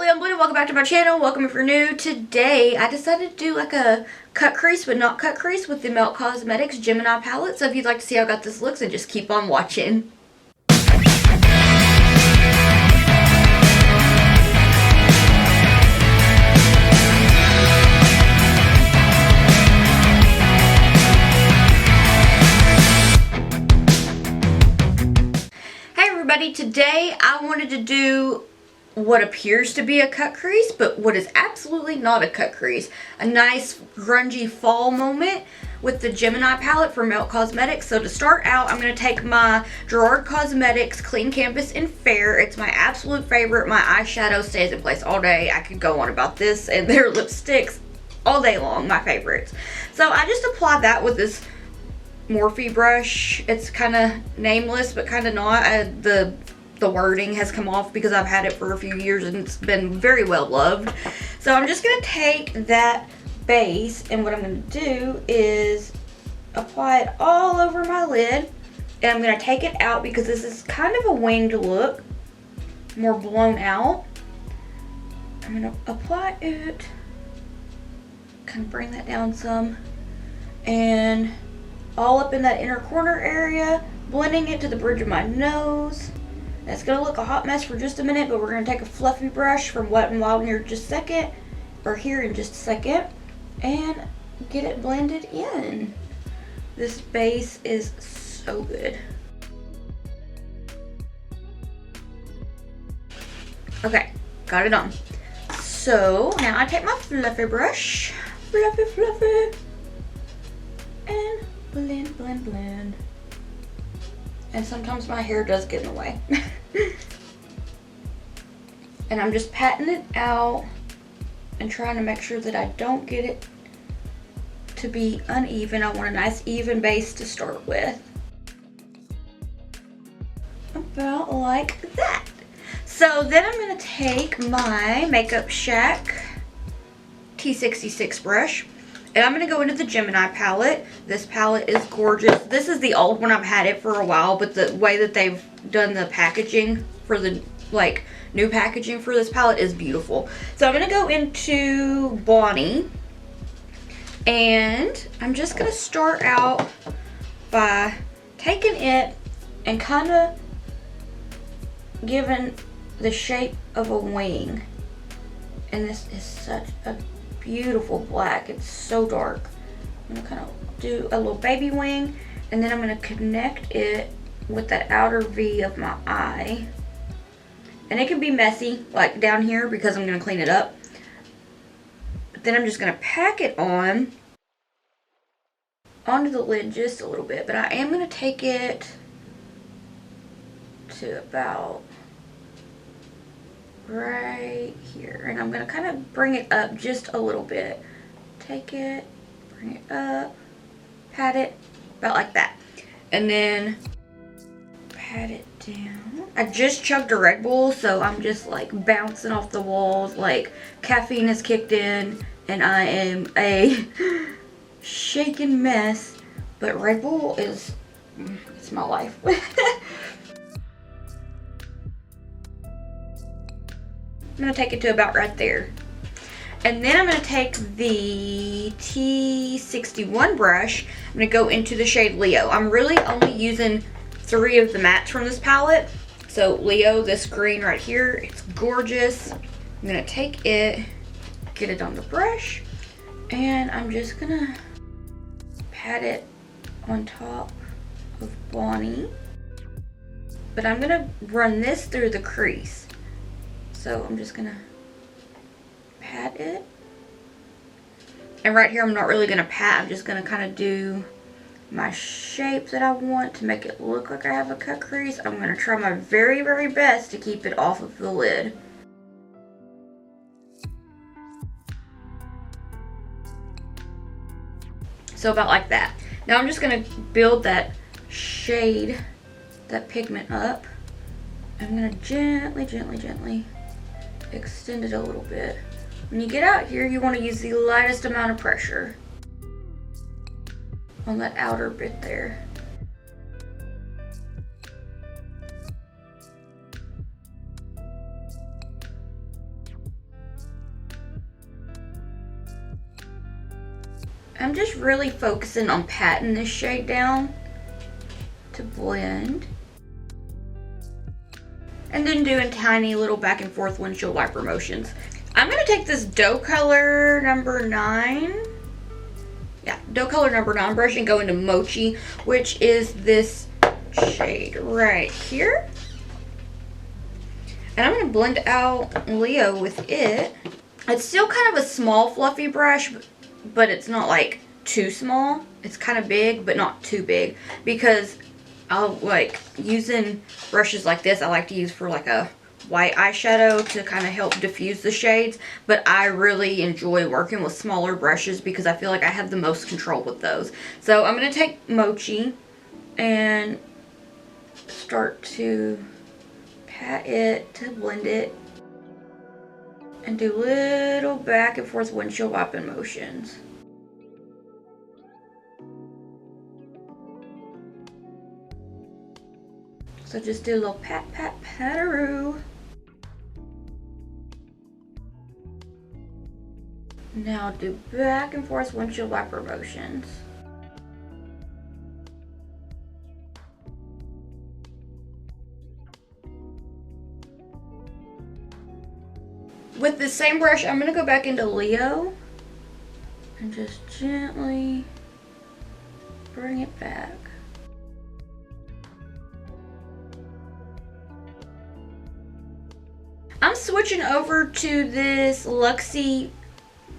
I'm Blue. Welcome back to my channel. Welcome if you're new. Today I decided to do like a cut crease but not cut crease with the Melt Cosmetics Gemini palette. So if you'd like to see how I got this looks, then just keep on watching. Hey everybody, today I wanted to do what appears to be a cut crease, but what is absolutely not a cut crease. A nice grungy fall moment with the Gemini palette for Melt Cosmetics. So to start out, I'm going to take my Gerard Cosmetics Clean Canvas in Fair. It's my absolute favorite. My eyeshadow stays in place all day. I could go on about this and their lipsticks all day long, my favorites. So I just apply that with this Morphe brush. It's kind of nameless, but kind of not. The wording has come off because I've had it for a few years and it's been very well loved. So I'm just going to take that base, and what I'm going to do is apply it all over my lid. And I'm going to take it out because this is kind of a winged look, more blown out. I'm going to apply it, kind of bring that down some, and all up in that inner corner area, blending it to the bridge of my nose. It's going to look a hot mess for just a minute, but we're going to take a fluffy brush from Wet n Wild here in just a second, or here in just a second, and get it blended in. This base is so good. Okay, got it on. So now I take my fluffy brush, fluffy, and blend, blend, blend. And sometimes my hair does get in the way. And I'm just patting it out and trying to make sure that I don't get it to be uneven. I want a nice even base to start with. About like that. So then I'm going to take my Makeup Shack T66 brush. And I'm going to go into the Gemini palette. This palette is gorgeous. This is the old one. I've had it for a while, but the way that they've done the packaging for the, like, new packaging for this palette is beautiful. So I'm going to go into Bonnie. And I'm just going to start out by taking it and kind of giving the shape of a wing. And this is such a beautiful black. It's so dark. I'm gonna kind of do a little baby wing, and then I'm gonna connect it with that outer V of my eye. And it can be messy, like down here, because I'm gonna clean it up. But then I'm just gonna pack it on onto the lid just a little bit. But I am gonna take it to about right here, and I'm going to kind of bring it up just a little bit. Take it, bring it up, pat it about like that, and then pat it down. I just chugged a Red Bull, so I'm just like bouncing off the walls, like caffeine has kicked in and I am a shaken mess, but Red Bull is, it's my life. I'm going to take it to about right there. And then I'm going to take the T61 brush. I'm going to go into the shade Leo. I'm really only using 3 of the mattes from this palette. So Leo, this green right here, it's gorgeous. I'm going to take it, get it on the brush, and I'm just going to pat it on top of Bonnie. But I'm going to run this through the crease. So I'm just gonna pat it. And right here I'm not really gonna pat, I'm just gonna kind of do my shape that I want to make it look like I have a cut crease. I'm gonna try my very, very best to keep it off of the lid. So about like that. Now I'm just gonna build that shade, that pigment up. I'm gonna gently, gently, gently extend it a little bit. When you get out here, you want to use the lightest amount of pressure on that outer bit there. I'm just really focusing on patting this shade down to blend. And then doing tiny little back and forth windshield wiper motions. I'm gonna take this dough color number 9. Yeah, dough color number 9 brush and go into Mochi, which is this shade right here. And I'm gonna blend out Leo with it. It's still kind of a small fluffy brush, but it's not like too small. It's kind of big, but not too big, because I'll like using brushes like this. I like to use for like a white eyeshadow to kind of help diffuse the shades, but I really enjoy working with smaller brushes because I feel like I have the most control with those. So I'm going to take Mochi and start to pat it to blend it and do little back and forth windshield wiping motions. So just do a little pat, pat, pataroo. Now do back and forth windshield wiper motions. With the same brush, I'm going to go back into Leo and just gently bring it back. I'm switching over to this Luxie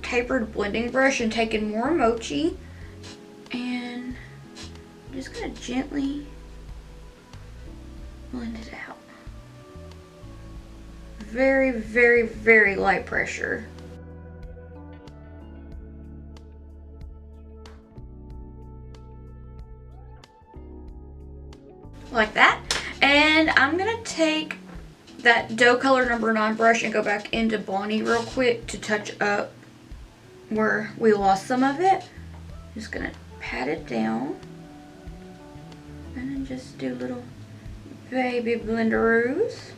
tapered blending brush and taking more Mochi, and I'm just going to gently blend it out. Very, very, very light pressure. Like that. And I'm going to take that dough color number 9 brush and go back into Bonnie real quick to touch up where we lost some of it. Just gonna pat it down and then just do little baby blenderoos.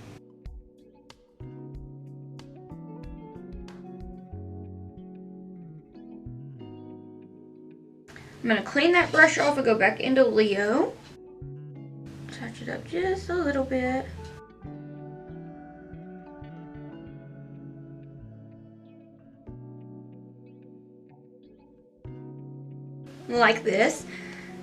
I'm gonna clean that brush off and go back into Leo. Touch it up just a little bit. Like this.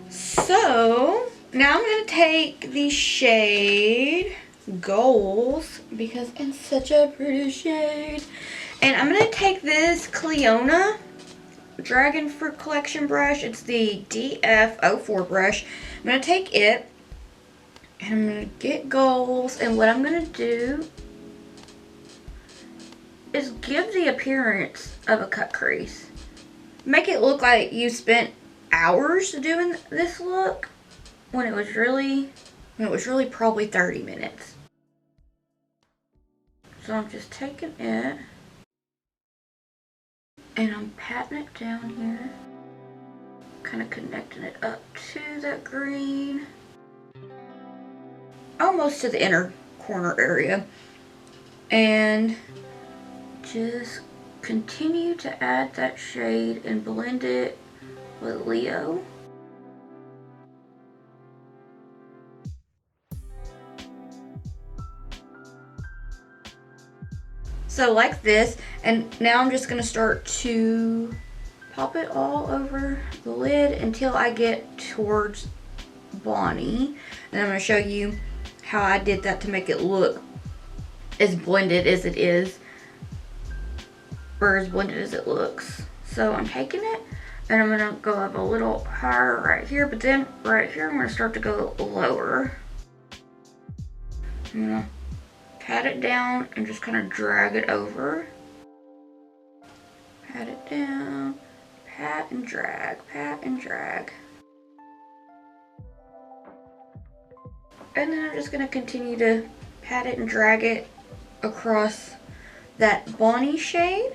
So now I'm going to take the shade Goals, because it's such a pretty shade, and I'm going to take this Cleona Dragon Fruit Collection brush. It's the DF04 brush. I'm going to take it and I'm going to get Goals, and what I'm going to do is give the appearance of a cut crease. Make it look like you spent hours doing this look when it was really probably 30 minutes. So I'm just taking it and I'm patting it down here, kind of connecting it up to that green, almost to the inner corner area, and just continue to add that shade and blend it with Leo. So like this, and now I'm just going to start to pop it all over the lid until I get towards Bonnie. And I'm going to show you how I did that to make it look as blended as it is, or as blended as it looks. So I'm taking it and I'm going to go up a little higher right here, but then right here I'm going to start to go lower. I'm going to pat it down and just kind of drag it over. Pat it down, pat and drag, pat and drag. And then I'm just going to continue to pat it and drag it across that Bonnie shade.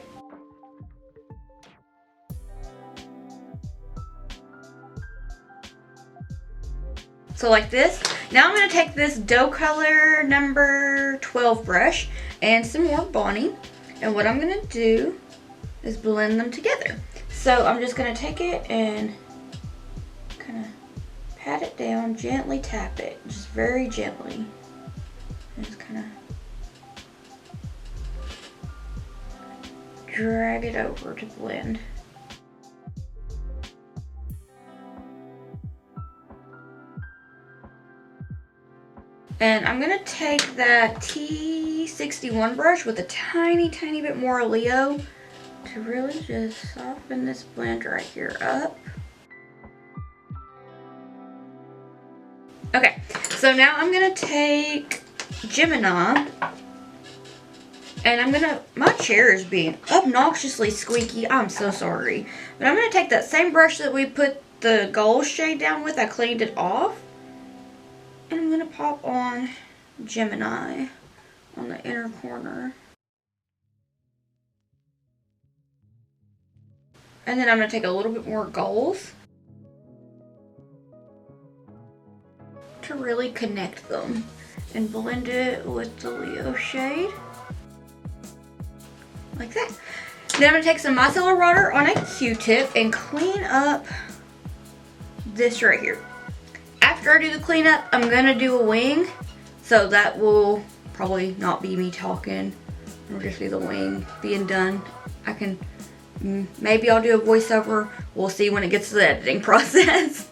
So like this. Now I'm going to take this dough color number 12 brush and some more Bonnie. And what I'm going to do is blend them together. So I'm just going to take it and kind of pat it down, gently tap it, just very gently. And just kind of drag it over to blend. And I'm going to take that T61 brush with a tiny bit more Leo to really just soften this blend right here up. Okay, so now I'm going to take Gemini, and I'm going to, my chair is being obnoxiously squeaky, I'm so sorry. But I'm going to take that same brush that we put the gold shade down with, I cleaned it off. And I'm going to pop on Gemini on the inner corner. And then I'm going to take a little bit more gold to really connect them and blend it with the Leo shade. Like that. Then I'm going to take some micellar water on a Q-tip and clean up this right here. After I do the cleanup, I'm going to do a wing. So that will probably not be me talking. It'll just be the wing being done. I can, maybe I'll do a voiceover. We'll see when it gets to the editing process.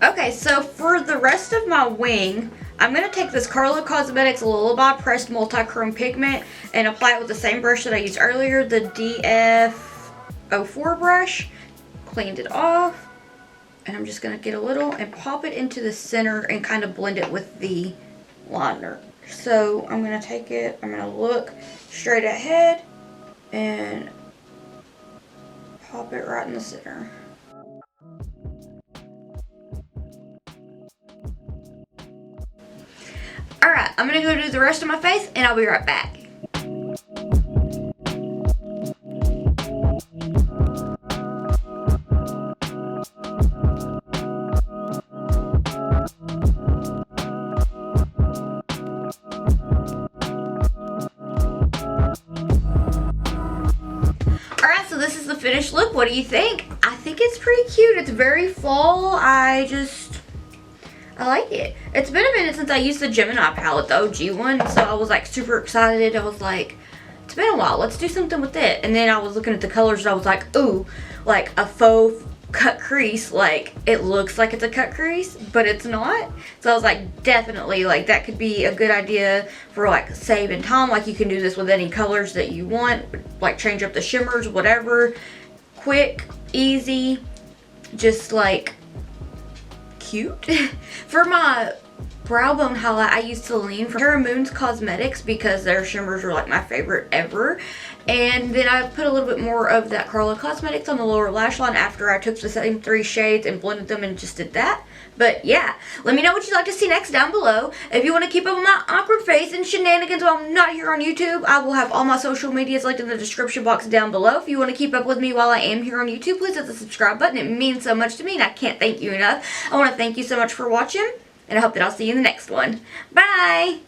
Okay, so for the rest of my wing, I'm going to take this Carlo Cosmetics Lullaby Pressed Multi-Chrome Pigment and apply it with the same brush that I used earlier, the DF04 brush. Cleaned it off, and I'm just going to get a little and pop it into the center and kind of blend it with the liner. So I'm going to take it, I'm going to look straight ahead and pop it right in the center. Alright, I'm going to go do the rest of my face and I'll be right back. Alright, so this is the finished look. What do you think? I think it's pretty cute. It's very fall. I like it. It's been a minute since I used the Gemini palette, the OG one, so I was like super excited. I was like, it's been a while, let's do something with it. And then I was looking at the colors and I was like, ooh, like a faux cut crease. Like, it looks like it's a cut crease, but it's not. So I was like, definitely, like that could be a good idea for like saving time. Like, you can do this with any colors that you want, like change up the shimmers, whatever. Quick, easy, just like cute. For my brow bone highlight, I used Selene from Terra Cosmetics because their shimmers are like my favorite ever. And then I put a little bit more of that Carlo Cosmetics on the lower lash line after I took the same 3 shades and blended them and just did that. But yeah, let me know what you'd like to see next down below. If you want to keep up with my awkward face and shenanigans while I'm not here on YouTube, I will have all my social medias linked in the description box down below. If you want to keep up with me while I am here on YouTube, please hit the subscribe button. It means so much to me and I can't thank you enough. I want to thank you so much for watching, and I hope that I'll see you in the next one. Bye!